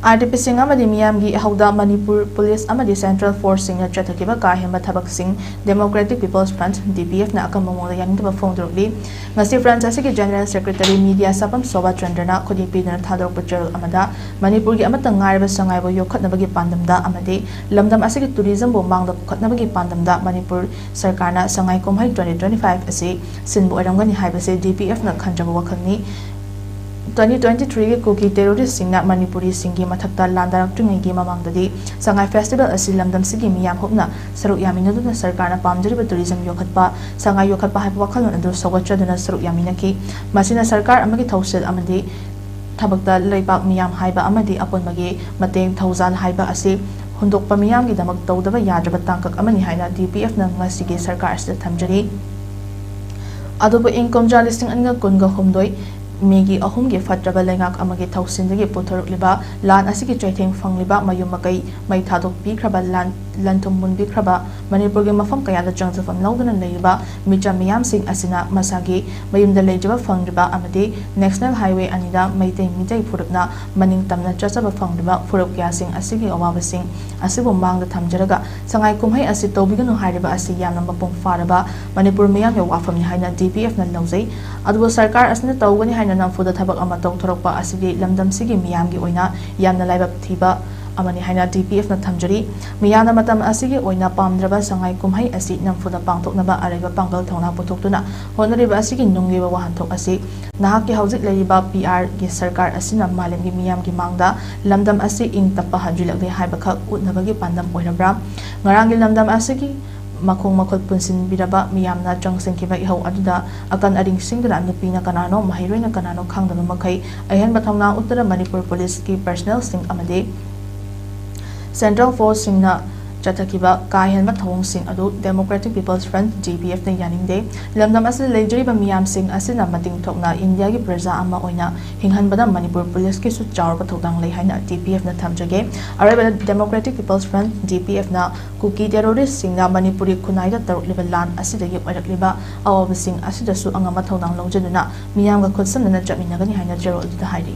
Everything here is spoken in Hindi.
IDP sing amadi miyamgi hauda Manipur Police amadi Central Force sing chathakiba ka henba thabak sing Democratic People's Front DPF na akam mongla yaningdae phongdorakli ngasi France asigi General Secretary Media sapam Soba Chandrana khodi pidana thadok pachal amada Manipur gi amata ngaiba sangai bo yokhatnabagi pandamda amadi lamdam asigi tourism bo mangda khatnabagi pandamda Manipur sarkarna sangai komhai 2025 asi sinbu aramgani haibase DPF na khanjaba wakhangni 2023 के कुकी टेरोरिस्ट सिंगना मणिपुरी सिंगी मथक्ता लांदारक्ट्रिंगगी ममांगददी संगाई फेस्टिवल असि लमदम सिगी मियाम होपना सरुक यामिनदुना सरकारना पामजरिबा टूरिज्म योखतपा संगाई योखतपा हाइब वखलन अदु सौगत्रदुना सरुक यामिनकी मसिना सरकार अमगी थौसिल अमदी थबक्ता लैपाक मियाम हाइबा अमदी अपोनबगी मतेंग थौजाल हाइबा असि हुंदोकपा मियामगी दमक तौदबा याद्रबा तांकक अमनी हाइना DPF ना ngasiगी सरकार से थमजरी अदुबो इनकम जालिसिंग अनगा कुनगा हुमदोई मेगी अहुम के फत्रबा लेंगाक अमगे थौसिंदगी पुथरुकलिबा लान असिगी चैथेंग फंगलिबा मयुम मकै मै थादोक पिख्रबा लान लंथुम मुनबिख्रबा मणिपुर के मफम कयादा चंगजफम लौदना लेबा मिचा मियाम सिंह असिना मसागी मयुमदा लेजबा फंगरिबा अमदि नेशनल हाईवे अनिदा मैतै मिजै फुरुकना मनिंग तमना चचबा फंगरिबा फुरुक क्या सिंह असिगी अवाबा सिंह असिबो मांगदा थमजरगा संगाई कुमहै असि तौबिगनु हारिबा असि यामना मपुंग फारबा मणिपुर मियाम के वाफमनि हाइना DPF ना लौजै अदुबो सरकार असने तौगनि हाइना नमफुदा थबक अमा तौथरकपा असिगी लमदम सिगी मियामगी ओइना यामना लाइबा थिबा अमनि हाइना DPF ना थमजरी मियाना मतम असिगी ओइना पामद्रबा संगाई कुमहै असि नमफुदा पांगथोकनबा अरेबा पांगल थौना पुथोकतुना होनरिबा असिगी नुंगेबा वाहनथोक असि नाहाकि हौजिक लैबा PR की सरकार असिना मालेमगी मियामगी मांगदा लमदम असि इंग तप्पा हजिलकले हाइबखक उतनबगी पांदम ओइरब्रा ngaranggi lamdam asigi makhong makhol punsin biraba miyamna changsenkiba ihau aduda akan aring singdra nupina kanano mahiroina kanano khangdanu makhai ahen bathawna uttara Manipur Police ki personnel sing amade Central Force singna चथकिबा काहेन थवोंग Singh अदु डेमोक्रेटिक पीपल्स फ्रंट DPF ने यानिंगदे लमदम असे लेजरिबा मियाम सिंह असेना मतिंग थोकना इंडिया की प्रजा अमा ओइना हिंगहनबदा मणिपुर पुलिस के सु चावरबा थौदांग लै हाइना DPF ना थमजगे अरेबा डेमोक्रेटिक पीपल्स फ्रंट DPF ना कुकी टेरोरिस्ट सिंगना मणिपुरी खुनाइदा तरुकलिबा लान असिदगी ओइरकलिबा अवाब सिंह असिदसु अंगमा थौदांग लौजनुना मियामगा खुदसमना चमिनगनि हाइना जेरो अदुदा हाइरि